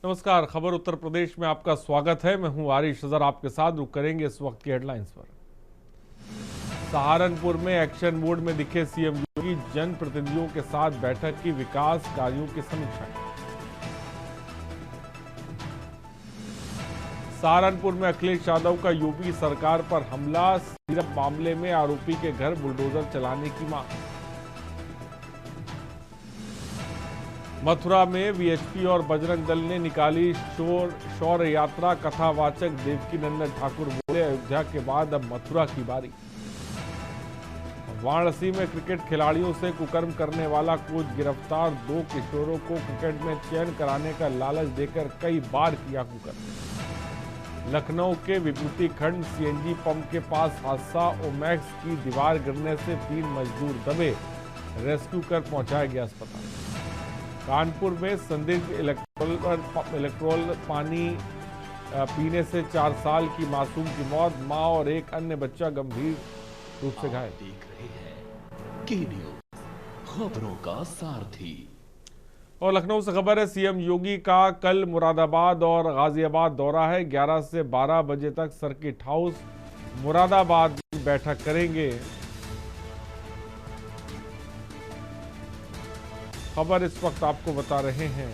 नमस्कार। खबर उत्तर प्रदेश में आपका स्वागत है। मैं हूं आरिश अजहर, आपके साथ रुक करेंगे इस वक्त की हेडलाइंस पर। सहारनपुर में एक्शन मोड में दिखे सीएम योगी, जनप्रतिनिधियों के साथ बैठक की, विकास कार्यों की समीक्षा की। सहारनपुर में अखिलेश यादव का यूपी सरकार पर हमला, सीरप मामले में आरोपी के घर बुलडोजर चलाने की मांग। मथुरा में वीएचपी और बजरंग दल ने निकाली शौर्य यात्रा, कथावाचक देवकीनंदन ठाकुर बोले, अयोध्या के बाद अब मथुरा की बारी। वाराणसी में क्रिकेट खिलाड़ियों से कुकर्म करने वाला कोच गिरफ्तार, 2 किशोरों को क्रिकेट में चयन कराने का लालच देकर कई बार किया कुकर्म। लखनऊ के विभूति खंड सीएनजी पंप के पास हादसा, ओमैक्स की दीवार गिरने से 3 मजदूर दबे, रेस्क्यू कर पहुंचाया गया अस्पताल। कानपुर में संदिग्ध इलेक्ट्रोल पानी पीने से 4 साल की मासूम की मौत, मां और एक अन्य बच्चा गंभीर रूप से घायल। देख रहे हैं की न्यूज़, खबरों का सारथी। और लखनऊ से खबर है, सीएम योगी का कल मुरादाबाद और गाजियाबाद दौरा है। 11 से 12 बजे तक सर्किट हाउस मुरादाबाद में बैठक करेंगे। खबर इस वक्त आपको बता रहे हैं,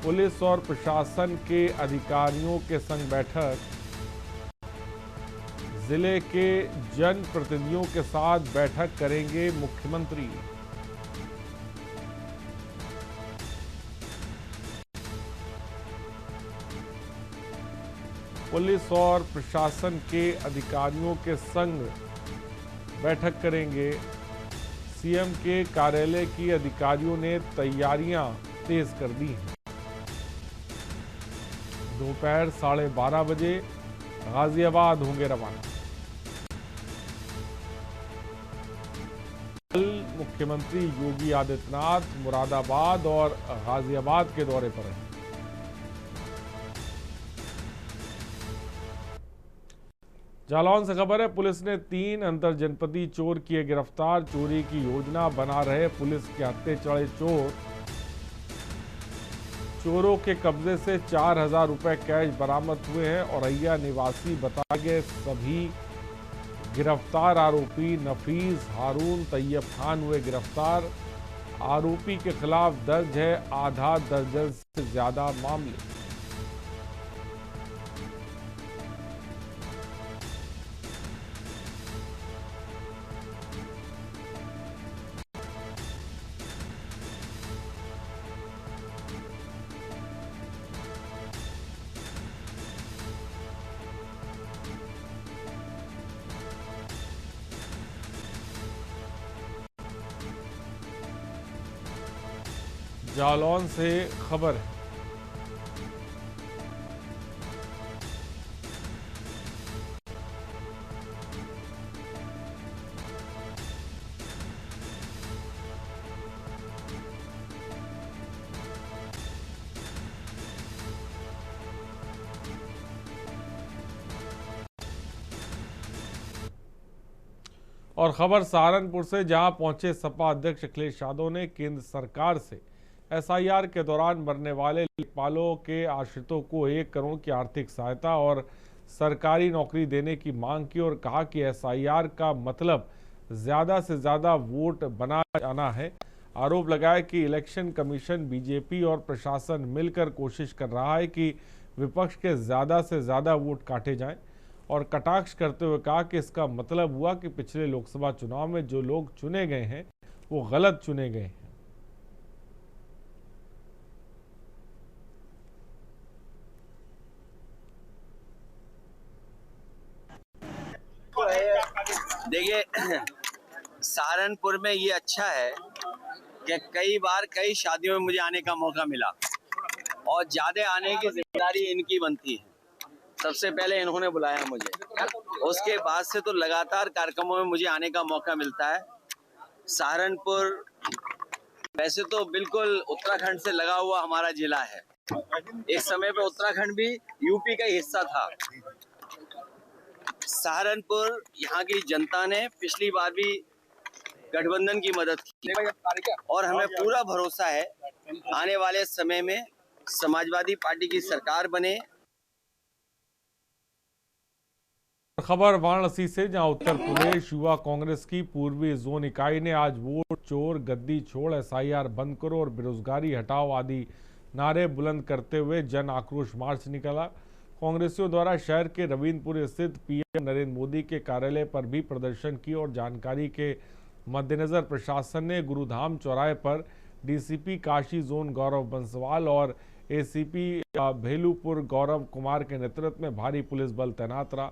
पुलिस और प्रशासन के अधिकारियों के संग बैठक, जिले के जनप्रतिनिधियों के साथ बैठक करेंगे मुख्यमंत्री। पुलिस और प्रशासन के अधिकारियों के संग बैठक करेंगे। सीएम के कार्यालय की अधिकारियों ने तैयारियां तेज कर दी हैं। दोपहर 12:30 बजे गाजियाबाद होंगे रवाना। कल मुख्यमंत्री योगी आदित्यनाथ मुरादाबाद और गाजियाबाद के दौरे पर हैं। जालौन से खबर है, पुलिस ने 3 अंतरजनपदीय चोर किए गिरफ्तार, चोरी की योजना बना रहे पुलिस के हत्थे चढ़े चोर। चोरों के कब्जे से 4000 रुपए कैश बरामद हुए हैं। औरैया निवासी बताए गए सभी गिरफ्तार आरोपी नफीस, हारून, तैयब खान हुए गिरफ्तार। आरोपी के खिलाफ दर्ज है आधा दर्जन से ज्यादा मामले। जालौन से खबर है, और खबर सहारनपुर से, जहां पहुंचे सपा अध्यक्ष अखिलेश यादव ने केंद्र सरकार से एसआईआर के दौरान मरने वाले लेखपालों के आश्रितों को 1 करोड़ की आर्थिक सहायता और सरकारी नौकरी देने की मांग की और कहा कि एसआईआर का मतलब ज्यादा से ज्यादा वोट बना जाना है। आरोप लगाया कि इलेक्शन कमीशन, बीजेपी और प्रशासन मिलकर कोशिश कर रहा है कि विपक्ष के ज्यादा से ज्यादा वोट काटे जाएं और कटाक्ष करते हुए कहा कि इसका मतलब हुआ कि पिछले लोकसभा चुनाव में जो लोग चुने गए हैं वो गलत चुने गए हैं। देखिए, सहारनपुर में ये अच्छा है कि कई बार कई शादियों में मुझे आने का मौका मिला और ज्यादा आने की जिम्मेदारी इनकी बनती है। सबसे पहले इन्होंने बुलाया मुझे, उसके बाद से तो लगातार कार्यक्रमों में मुझे आने का मौका मिलता है। सहारनपुर वैसे तो बिल्कुल उत्तराखंड से लगा हुआ हमारा जिला है। एक समय पे उत्तराखंड भी यूपी का हिस्सा था। सहारनपुर यहाँ की जनता ने पिछली बार भी गठबंधन की मदद की और हमें पूरा भरोसा है आने वाले समय में समाजवादी पार्टी की सरकार बने। खबर वाराणसी से, जहां उत्तर प्रदेश युवा कांग्रेस की पूर्वी जोन इकाई ने आज वोट चोर, गद्दी छोड़, एसआईआर बंद करो और बेरोजगारी हटाओ आदि नारे बुलंद करते हुए जन आक्रोश मार्च निकाला। कांग्रेसियों द्वारा शहर के रवींद्रपुर स्थित पीएम नरेंद्र मोदी के कार्यालय पर भी प्रदर्शन किया और जानकारी के मद्देनजर प्रशासन ने गुरुधाम चौराहे पर डीसीपी काशी जोन गौरव बंसवाल और एसीपी भेलूपुर गौरव कुमार के नेतृत्व में भारी पुलिस बल तैनात रहा।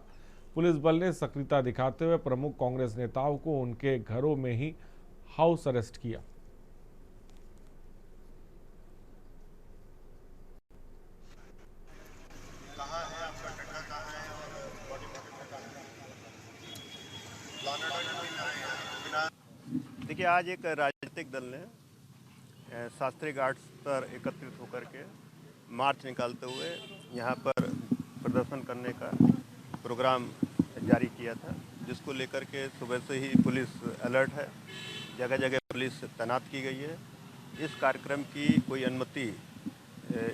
पुलिस बल ने सक्रियता दिखाते हुए प्रमुख कांग्रेस नेताओं को उनके घरों में ही हाउस अरेस्ट किया। देखिए, आज एक राजनीतिक दल ने शास्त्री घाट पर एकत्रित होकर के मार्च निकालते हुए यहाँ पर प्रदर्शन करने का प्रोग्राम जारी किया था, जिसको लेकर के सुबह से ही पुलिस अलर्ट है। जगह जगह पुलिस तैनात की गई है। इस कार्यक्रम की कोई अनुमति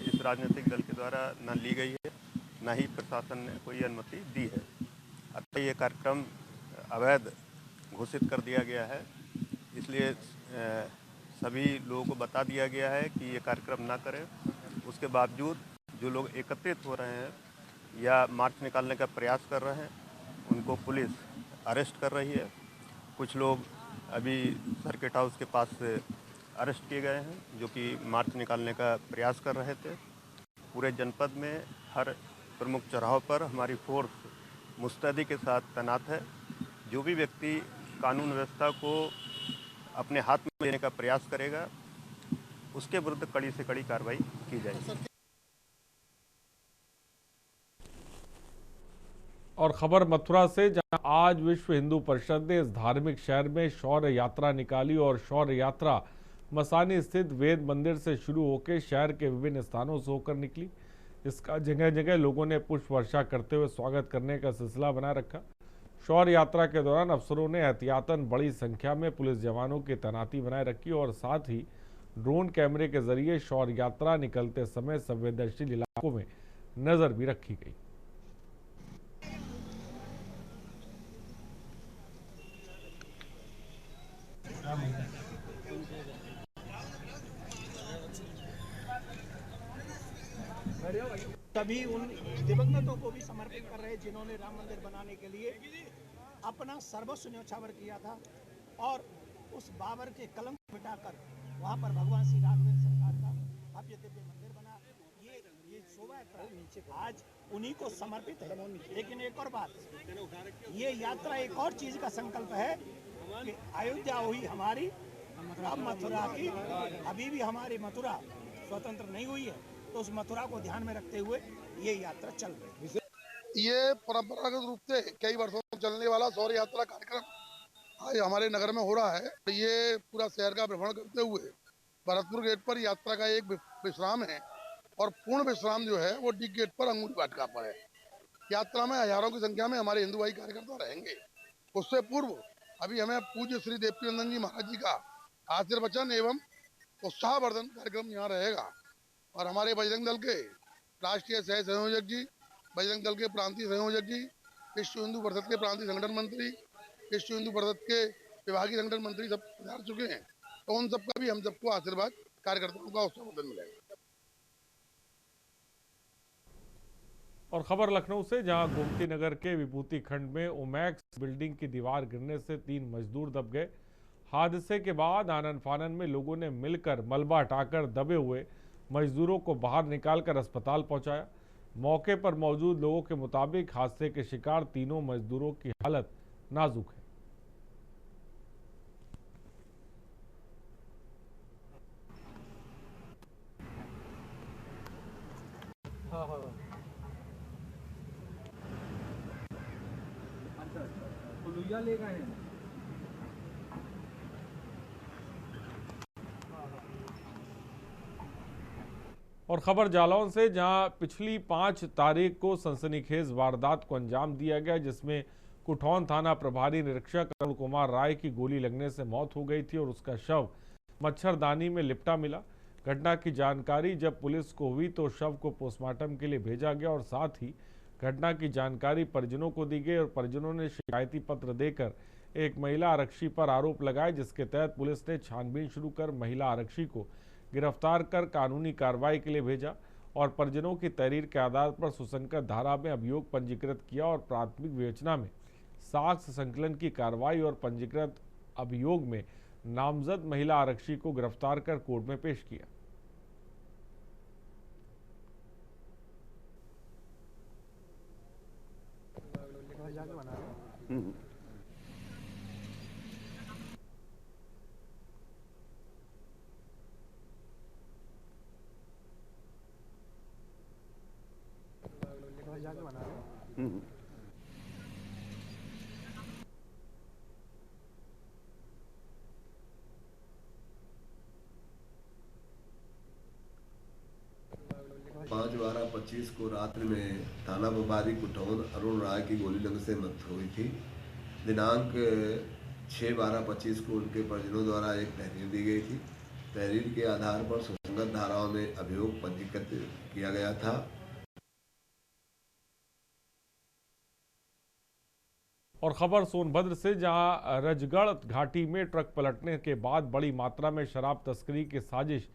इस राजनीतिक दल के द्वारा न ली गई है, न ही प्रशासन ने कोई अनुमति दी है। अतः ये कार्यक्रम अवैध घोषित कर दिया गया है। इसलिए सभी लोगों को बता दिया गया है कि ये कार्यक्रम ना करें। उसके बावजूद जो लोग एकत्रित हो रहे हैं या मार्च निकालने का प्रयास कर रहे हैं, उनको पुलिस अरेस्ट कर रही है। कुछ लोग अभी सर्किट हाउस के पास से अरेस्ट किए गए हैं, जो कि मार्च निकालने का प्रयास कर रहे थे। पूरे जनपद में हर प्रमुख चौराहों पर हमारी फोर्स मुस्तैदी के साथ तैनात है। जो भी व्यक्ति कानून व्यवस्था को अपने हाथ में लेने का प्रयास करेगा, उसके विरुद्ध कड़ी से कड़ी कार्रवाई की जाएगी। और खबर मथुरा से, जहां आज विश्व हिंदू परिषद ने इस धार्मिक शहर में शौर्य यात्रा निकाली और शौर्य यात्रा मसानी स्थित वेद मंदिर से शुरू होकर शहर के विभिन्न स्थानों से होकर निकली। इसका जगह जगह लोगों ने पुष्प वर्षा करते हुए स्वागत करने का सिलसिला बनाए रखा। शौर्य यात्रा के दौरान अफसरों ने एहतियातन बड़ी संख्या में पुलिस जवानों की तैनाती बनाए रखी और साथ ही ड्रोन कैमरे के जरिए शौर्य यात्रा निकलते समय संवेदनशील इलाकों में नजर भी रखी गई। सभी उन दिवंगतों को भी समर्पित कर रहे हैं जिन्होंने राम मंदिर बनाने के लिए अपना सर्वस्व न्यौछावर किया था और उस बाबर के कलंक मिटाकर वहां पर भगवान श्री राघवेंद्र सरकार का भव्य दिव्य मंदिर बना। ये शोभा यात्रा आज उन्हीं को समर्पित है। लेकिन एक और बात, ये यात्रा एक और चीज का संकल्प है कि अयोध्या हुई हमारी, अब मथुरा की। अभी भी हमारी मथुरा स्वतंत्र नहीं हुई है, तो उस मथुरा को ध्यान में रखते हुए ये यात्रा चल रही है। ये परंपरागत रूप से कई वर्षों तक चलने वाला शौर्य यात्रा कार्यक्रम आज हमारे नगर में हो रहा है। ये पूरा शहर का भ्रमण करते हुए भरतपुर गेट पर यात्रा का एक विश्राम है और पूर्ण विश्राम जो है वो डी गेट पर अंगूरी वाटिका पर है। यात्रा में हजारों की संख्या में हमारे हिंदू भाई कार्यकर्ता रहेंगे। उससे पूर्व अभी हमें पूज्य श्री देवकीनंदन जी महाराज जी का आशीर्वचन एवं उत्साहवर्धन कार्यक्रम यहाँ रहेगा और हमारे बजरंग दल के राष्ट्रीय सह संयोजक जी, बजरंग दल के प्रांतीय संयोजक जी, विश्व हिंदू परिषद के प्रांतीय संगठन मंत्री, विश्व हिंदू परिषद के विभागीय संगठन मंत्री सब पधार चुके हैं। तो उन सबका भी हम सबको आशीर्वाद, कार्यकर्ताओं का उत्साहवर्धन मिलेगा। और खबर लखनऊ से, जहां गोमती नगर के विभूति खंड में ओमैक्स बिल्डिंग की दीवार गिरने से 3 मजदूर दब गए। हादसे के बाद आनन फानन में लोगों ने मिलकर मलबा हटाकर दबे हुए मजदूरों को बाहर निकालकर अस्पताल पहुंचाया। मौके पर मौजूद लोगों के मुताबिक हादसे के शिकार तीनों मजदूरों की हालत नाजुक है। ले गए हैं। और खबर जालौन से, जहां पिछली 5 तारीख को सनसनीखेज वारदात को अंजाम दिया गया, जिसमें कुठौन थाना प्रभारी निरीक्षक अरुण कुमार राय की गोली लगने से मौत हो गई थी और उसका शव मच्छरदानी में लिपटा मिला। घटना की जानकारी जब पुलिस को हुई तो शव को पोस्टमार्टम के लिए भेजा गया और साथ ही घटना की जानकारी परिजनों को दी गई और परिजनों ने शिकायती पत्र देकर एक महिला आरक्षी पर आरोप लगाए, जिसके तहत पुलिस ने छानबीन शुरू कर महिला आरक्षी को गिरफ्तार कर कानूनी कार्रवाई के लिए भेजा और परिजनों की तहरीर के आधार पर सुसंगत धारा में अभियोग पंजीकृत किया और प्राथमिक विवेचना में साक्ष्य संकलन की कार्रवाई और पंजीकृत अभियोग में नामजद महिला आरक्षी को गिरफ्तार कर कोर्ट में पेश किया। पाँच 12-25 को रात्रि में थाना प्रभारी कुटौन अरुण राय की गोली लगने से मृत्यु हुई थी। दिनांक 6/12/25 को उनके परिजनों द्वारा एक तहरीर दी गई थी। तहरीर के आधार पर सुसंगत धाराओं में अभियोग पंजीकृत किया गया था। और खबर सोनभद्र से, जहां रजगढ़ घाटी में ट्रक पलटने के बाद बड़ी मात्रा में शराब तस्करी की साजिश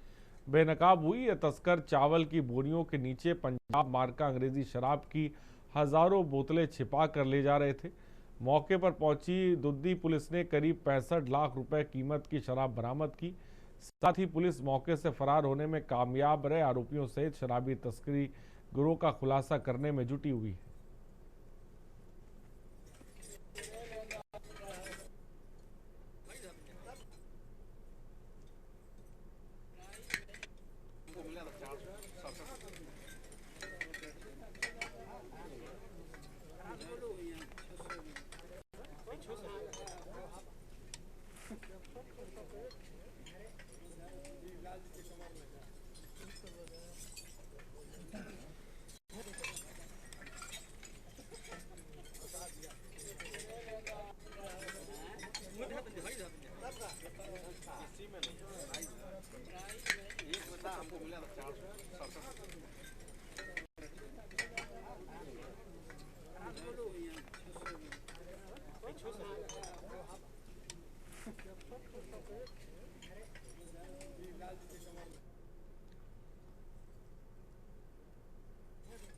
बेनकाब हुई। यह तस्कर चावल की बोरियों के नीचे पंजाब मार्का अंग्रेजी शराब की हजारों बोतलें छिपा कर ले जा रहे थे। मौके पर पहुंची दुद्दी पुलिस ने करीब 65 लाख रुपए कीमत की शराब बरामद की। साथ ही पुलिस मौके से फरार होने में कामयाब रहे आरोपियों सहित शराबी तस्करी गिरोह का खुलासा करने में जुटी हुई है।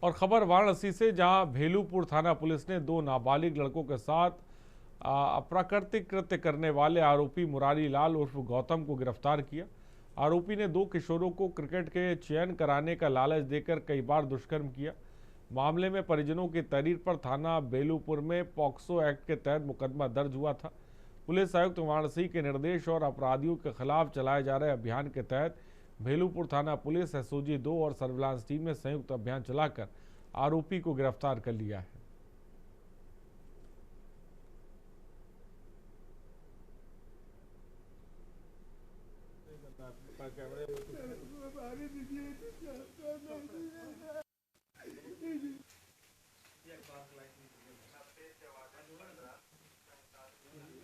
और खबर वाराणसी से, जहां भेलूपुर थाना पुलिस ने 2 नाबालिग लड़कों के साथ अप्राकृतिक कृत्य करने वाले आरोपी मुरारी लाल उर्फ गौतम को गिरफ्तार किया। आरोपी ने 2 किशोरों को क्रिकेट के चयन कराने का लालच देकर कई बार दुष्कर्म किया। मामले में परिजनों की तहरीर पर थाना बेलूपुर में पॉक्सो एक्ट के तहत मुकदमा दर्ज हुआ था। पुलिस आयुक्त वाराणसी के निर्देश और अपराधियों के खिलाफ चलाए जा रहे अभियान के तहत भेलूपुर थाना पुलिस, एसओजी 2 और सर्विलांस टीम ने संयुक्त अभियान चलाकर आरोपी को गिरफ्तार कर लिया है।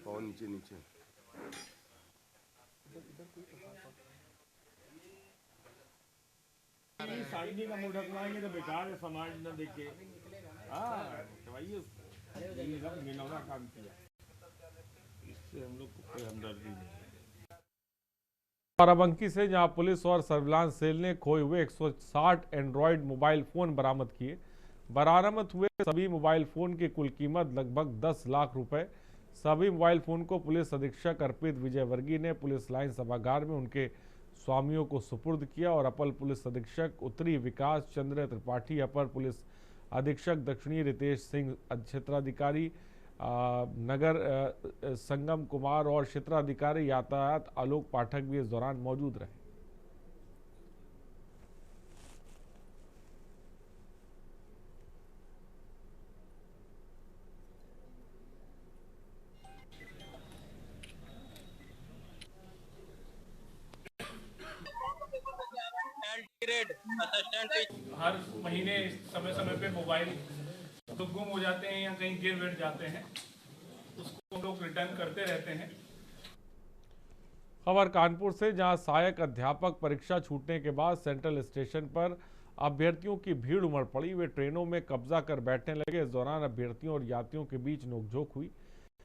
और नीचे नीचे साइड का मुंह ढकवाएंगे तो बेकार है, समाज न देखे। घिनौना काम किया, इससे हम लोग को कोई हमदर्दी नहीं। बाराबंकी से, जहां पुलिस और सर्विलांस सेल ने खोए हुए 160 एंड्रॉयड मोबाइल फोन बरामद किए। बरामद हुए सभी मोबाइल फोन की कुल कीमत लगभग 10 लाख रुपए। सभी मोबाइल फोन को पुलिस अधीक्षक अर्पित विजयवर्गीय ने पुलिस लाइन सभागार में उनके स्वामियों को सुपुर्द किया और अपर पुलिस अधीक्षक उत्तरी विकास चंद्र त्रिपाठी, अपर पुलिस अधीक्षक दक्षिणी रितेश सिंह, क्षेत्राधिकारी नगर संगम कुमार और क्षेत्राधिकारी यातायात आलोक पाठक भी इस दौरान मौजूद रहे। हर महीने समय समय पे मोबाइल तो गुम हो जाते हैं या कहीं गिर बैठ जाते हैं, उसको हम लोग रिटर्न करते रहते हैं। खबर कानपुर से, जहां सहायक अध्यापक परीक्षा छूटने के बाद सेंट्रल स्टेशन पर अभ्यर्थियों की भीड़ उमड़ पड़ी। वे ट्रेनों में कब्जा कर बैठने लगे। इस दौरान अभ्यर्थियों और यात्रियों के बीच नोकझोंक हुई।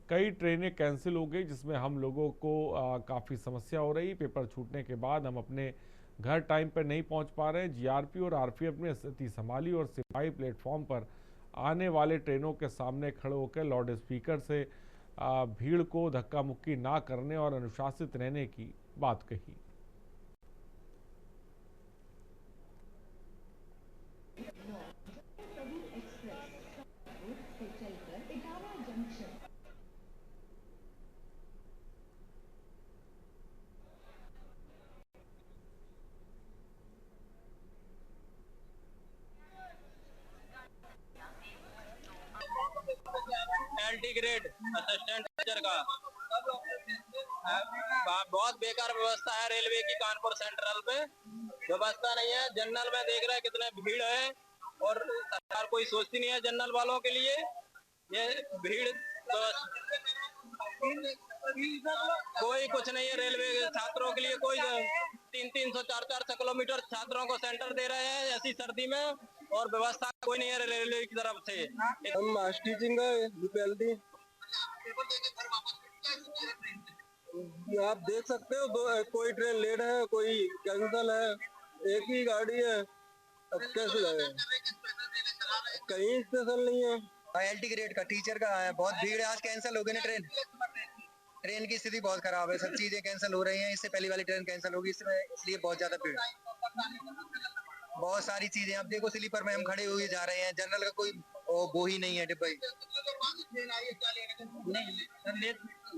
कई ट्रेनें कैंसिल हो गई, जिसमें हम लोगों को काफ़ी समस्या हो रही। पेपर छूटने के बाद हम अपने घर टाइम पर नहीं पहुंच पा रहे। जीआरपी और आरपीएफ ने स्थिति संभाली और सिपाही प्लेटफॉर्म पर आने वाले ट्रेनों के सामने खड़े होकर लाउड स्पीकर से भीड़ को धक्का मुक्की ना करने और अनुशासित रहने की बात कही। एलटी ग्रेड असिस्टेंट टीचर का बहुत बेकार व्यवस्था है रेलवे की। कानपुर सेंट्रल पे व्यवस्था नहीं है। जनरल में देख रहे हैं कितने भीड़ है और सरकार कोई सोचती नहीं है जनरल वालों के लिए। ये भीड़ कोई कुछ नहीं है। रेलवे छात्रों के लिए कोई 300 400 किलोमीटर छात्रों को सेंटर दे रहे हैं ऐसी सर्दी में, और व्यवस्था कोई नहीं है रेलवे की तरफ से। हम मास टीचिंग है, आप देख सकते हो कोई ट्रेन लेट है, कोई कैंसिल है, एक ही गाड़ी है। अब कैसे जाए, कहीं स्टेशन नहीं है। एलटी ग्रेड का टीचर का है, बहुत भीड़ है। आज कैंसिल हो गई ना ट्रेन की स्थिति बहुत खराब है। सब चीजें कैंसिल हो रही हैं। इससे पहली वाली ट्रेन कैंसिल होगी, इसलिए बहुत ज्यादा भीड़। बहुत सारी चीजें अब देखो, स्लीपर में हम खड़े हुए जा रहे हैं। जनरल का कोई वो ही नहीं है डिब्बा।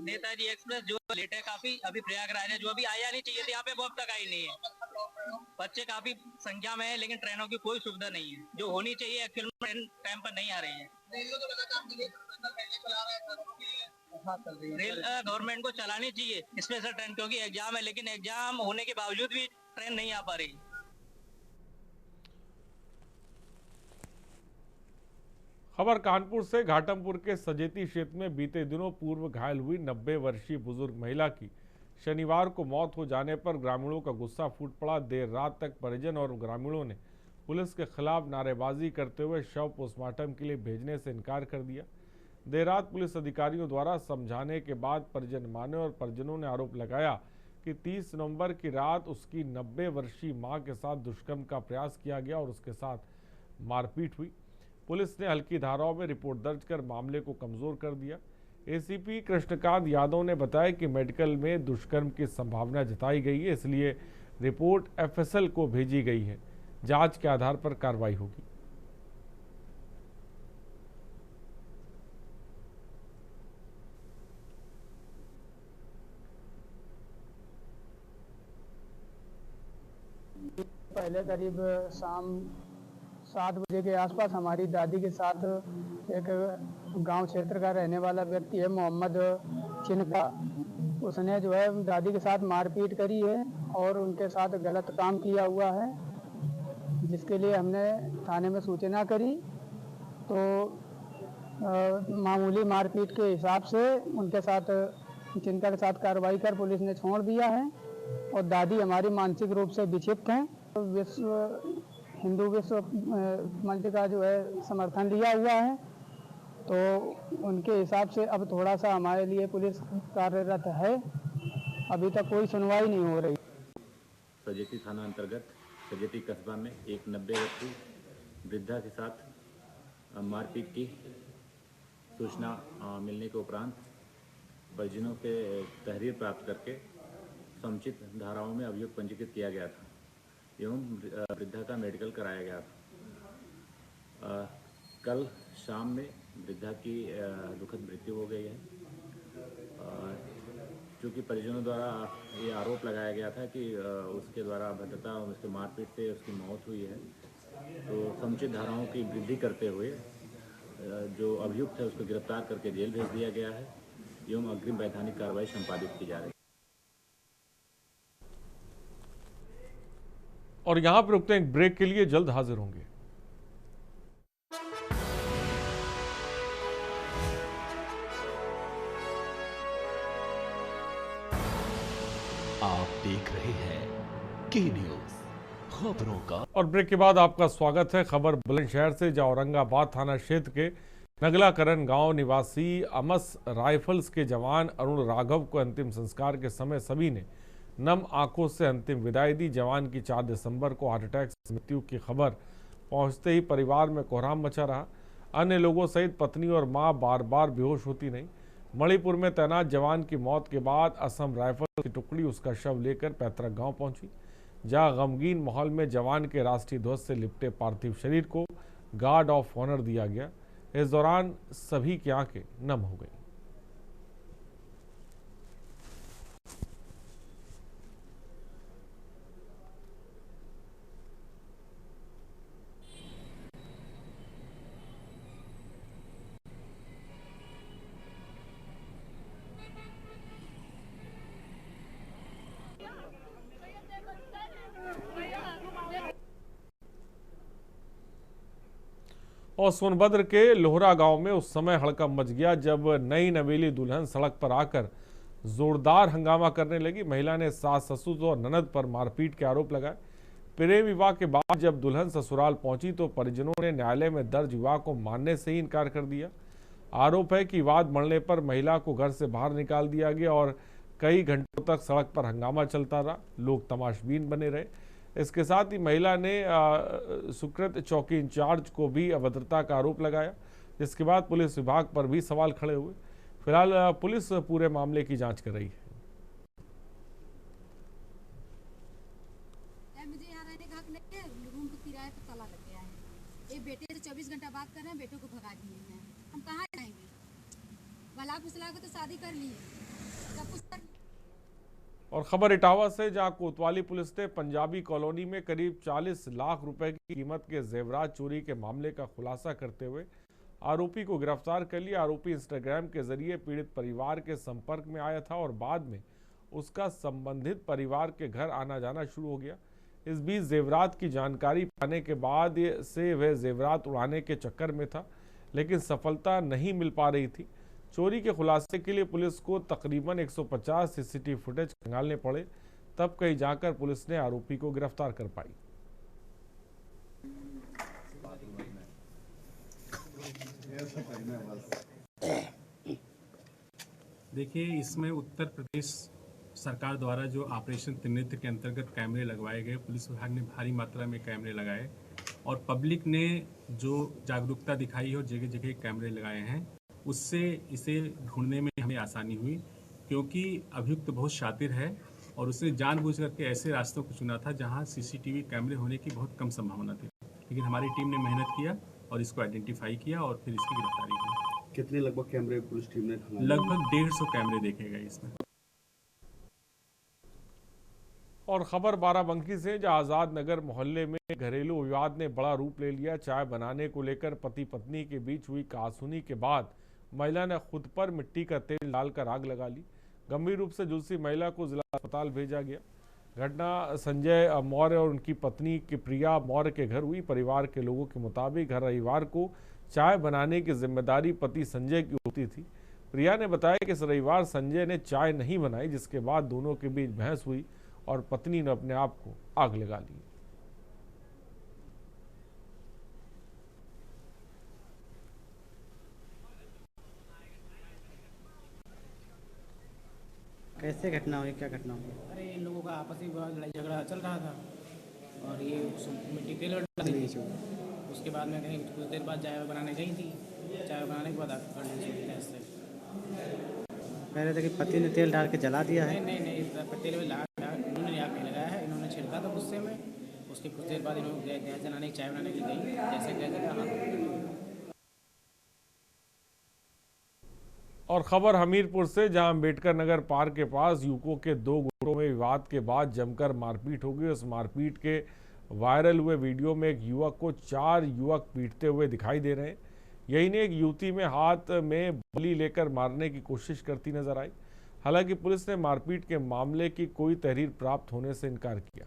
नेताजी एक्सप्रेस जो लेट है काफी, अभी प्रयागराज है, जो अभी आया नहीं चाहिए था यहाँ पे, वो अब तक आई नहीं है। बच्चे काफी संख्या में है, लेकिन ट्रेनों की कोई सुविधा नहीं है जो होनी चाहिए। एक्चुअल में ट्रेन टाइम पर नहीं आ रही है। रेल गवर्नमेंट को चलानी चाहिए स्पेशल ट्रेन, क्योंकि एग्जाम है, लेकिन एग्जाम होने के बावजूद भी ट्रेन नहीं आ पा रही। खबर कानपुर से, घाटमपुर के सजेती क्षेत्र में बीते दिनों पूर्व घायल हुई 90 वर्षीय बुजुर्ग महिला की शनिवार को मौत हो जाने पर ग्रामीणों का गुस्सा फूट पड़ा। देर रात तक परिजन और ग्रामीणों ने पुलिस के खिलाफ नारेबाजी करते हुए शव पोस्टमार्टम के लिए भेजने से इनकार कर दिया। देर रात पुलिस अधिकारियों द्वारा समझाने के बाद परिजन माने और परिजनों ने आरोप लगाया कि 30 नवंबर की रात उसकी 90 वर्षीय मां के साथ दुष्कर्म का प्रयास किया गया और उसके साथ मारपीट हुई। पुलिस ने हल्की धाराओं में रिपोर्ट दर्ज कर मामले को कमजोर कर दिया। एसीपी कृष्णकांत यादव ने बताया कि मेडिकल में दुष्कर्म की संभावना जताई गई है, इसलिए रिपोर्ट एफएसएल को भेजी गई है। जांच के आधार पर कार्रवाई होगी। पहले करीब शाम 7 बजे के आसपास हमारी दादी के साथ एक गांव क्षेत्र का रहने वाला व्यक्ति है, मोहम्मद चिनका, उसने जो है दादी के साथ मारपीट करी है और उनके साथ गलत काम किया हुआ है, जिसके लिए हमने थाने में सूचना करी। तो मामूली मारपीट के हिसाब से उनके साथ चिनका के साथ कार्रवाई कर पुलिस ने छोड़ दिया है और दादी हमारी मानसिक रूप से विक्षिप्त हैं। हिंदू विश्व मंच का जो है समर्थन लिया हुआ है, तो उनके हिसाब से अब थोड़ा सा हमारे लिए पुलिस कार्यरत है। अभी तक कोई सुनवाई नहीं हो रही। सजेती थाना अंतर्गत सजेती कस्बा में एक 90 वर्षीय वृद्धा के साथ मारपीट की सूचना मिलने के उपरांत परिजनों के तहरीर प्राप्त करके समुचित धाराओं में अभियोग पंजीकृत किया गया था एवं वृद्धा का मेडिकल कराया गया था। कल शाम में वृद्धा की दुखद मृत्यु हो गई है। चूँकि परिजनों द्वारा ये आरोप लगाया गया था कि उसके द्वारा अभद्रता और उसके मारपीट से उसकी मौत हुई है, तो समुचित धाराओं की वृद्धि करते हुए जो अभियुक्त है उसको गिरफ्तार करके जेल भेज दिया गया है एवं अग्रिम वैधानिक कार्रवाई संपादित की जा रही है। और यहां पर रुकते हैं एक ब्रेक के लिए, जल्द हाजिर होंगे। आप देख रहे हैं के न्यूज, खबरों का। और ब्रेक के बाद आपका स्वागत है। खबर बुलंदशहर से, जहां औरंगाबाद थाना क्षेत्र के नगलाकरण गांव निवासी अमस राइफल्स के जवान अरुण राघव को अंतिम संस्कार के समय सभी ने नम आंखों से अंतिम विदाई दी। जवान की 4 दिसंबर को हार्ट अटैक से मृत्यु की खबर पहुंचते ही परिवार में कोहराम मचा रहा। अन्य लोगों सहित पत्नी और मां बार बार बेहोश होती नहीं। मणिपुर में तैनात जवान की मौत के बाद असम राइफल की टुकड़ी उसका शव लेकर पैतृक गांव पहुंची, जहां गमगीन माहौल में जवान के राष्ट्रीय ध्वज से लिपटे पार्थिव शरीर को गार्ड ऑफ ऑनर दिया गया। इस दौरान सभी की आंखें नम हो गई। और सोनभद्र के लोहरा गांव में उस समय हड़कंप मच गया जब नई नवेली दुल्हन सड़क पर आकर जोरदार हंगामा करने लगी। महिला ने सास ससुर और ननद पर मारपीट के आरोप लगाए। प्रेम विवाह के बाद जब दुल्हन ससुराल पहुंची तो परिजनों ने न्यायालय में दर्ज विवाह को मानने से ही इनकार कर दिया। आरोप है कि विवाद बढ़ने पर महिला को घर से बाहर निकाल दिया गया और कई घंटों तक सड़क पर हंगामा चलता रहा। लोग तमाशबीन बने रहे। इसके साथ ही महिला ने सुकृत चौकी इंचार्ज को भी अभद्रता का आरोप लगाया, जिसके बाद पुलिस विभाग पर भी सवाल खड़े हुए। फिलहाल पुलिस पूरे मामले की जांच कर रही है। मुझे यहाँ रहने का हक नहीं है, रूम को किराए पे ताला लग गया है। ये बेटे से 24 घंटा बात कर रहे हैं, बेटे को भगा दिए हैं। हम कहाँ जाएंगे? भला फुसला के तो शादी कर ली, सब कुछ कर। और खबर इटावा से, जहां कोतवाली पुलिस ने पंजाबी कॉलोनी में करीब 40 लाख रुपए की कीमत के जेवरात चोरी के मामले का खुलासा करते हुए आरोपी को गिरफ्तार कर लिया। आरोपी इंस्टाग्राम के जरिए पीड़ित परिवार के संपर्क में आया था और बाद में उसका संबंधित परिवार के घर आना जाना शुरू हो गया। इस बीच जेवरात की जानकारी पाने के बाद से वह जेवरात उड़ाने के चक्कर में था, लेकिन सफलता नहीं मिल पा रही थी। चोरी के खुलासे के लिए पुलिस को तकरीबन 150 सीसीटीवी फुटेज खंगालने पड़े, तब कहीं जाकर पुलिस ने आरोपी को गिरफ्तार कर पाई। देखिए, इसमें उत्तर प्रदेश सरकार द्वारा जो ऑपरेशन त्रिनेत्र के अंतर्गत कैमरे लगवाए गए, पुलिस विभाग ने भारी मात्रा में कैमरे लगाए और पब्लिक ने जो जागरूकता दिखाई है और जगह जगह कैमरे लगाए हैं, उससे इसे ढूंढने में हमें आसानी हुई, क्योंकि अभियुक्त बहुत शातिर है और उसने जानबूझ करके ऐसे रास्तों को चुना था जहां सीसीटीवी कैमरे होने की बहुत कम संभावना थी। लेकिन हमारी टीम ने मेहनत किया और इसको आइडेंटिफाई किया और फिर इसकी गिरफ्तारी की। कितने लगभग कैमरे पुलिस टीम ने? लगभग 150 कैमरे देखे गए इसमें। और खबर बाराबंकी से, जहां आजाद नगर मोहल्ले में घरेलू विवाद ने बड़ा रूप ले लिया। चाय बनाने को लेकर पति पत्नी के बीच हुई कहासुनी के बाद महिला ने खुद पर मिट्टी का तेल डालकर आग लगा ली। गंभीर रूप से झुलसी महिला को जिला अस्पताल भेजा गया। घटना संजय मौर्य और उनकी पत्नी की प्रिया मौर्य के घर हुई। परिवार के लोगों के मुताबिक हर रविवार को चाय बनाने की जिम्मेदारी पति संजय की होती थी। प्रिया ने बताया कि इस रविवार संजय ने चाय नहीं बनाई, जिसके बाद दोनों के बीच बहस हुई और पत्नी ने अपने आप को आग लगा ली। कैसे घटना हुई, क्या घटना हुई? अरे इन लोगों का आपसी लड़ाई झगड़ा चल रहा था और ये मिट्टी तेल डाल दी। उसके बाद में कहीं कुछ देर बाद चाय बनाने गई थी। चाय बनाने के बाद इससे कह रहे थे कि पति ने तेल डाल के जला दिया है। नहीं, तेल में इन्होंने आग नहीं लगाया है, इन्होंने छिड़का था गुस्से में। उसके कुछ देर बाद इन्होंने गैस जलाने की चाय बनाने के लिए गई। जैसे गैस जला। और खबर हमीरपुर से, जहां अम्बेडकर नगर पार्क के पास युवकों के 2 गुटों में विवाद के बाद जमकर मारपीट हो गई। उस मारपीट के वायरल हुए वीडियो में एक युवक को 4 युवक पीटते हुए दिखाई दे रहे हैं। यही ने एक युवती में हाथ में बल्ली लेकर मारने की कोशिश करती नजर आई। हालांकि पुलिस ने मारपीट के मामले की कोई तहरीर प्राप्त होने से इनकार किया।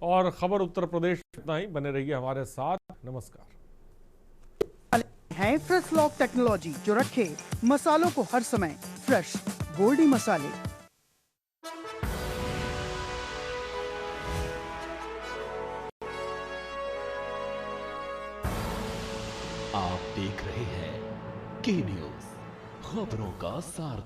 और खबर उत्तर प्रदेश इतना ही। बने रहिए हमारे साथ। नमस्कार। है फ्रेश लॉक टेक्नोलॉजी जो रखे मसालों को हर समय फ्रेश। गोल्डी मसाले। आप देख रहे हैं के न्यूज, खबरों का सार।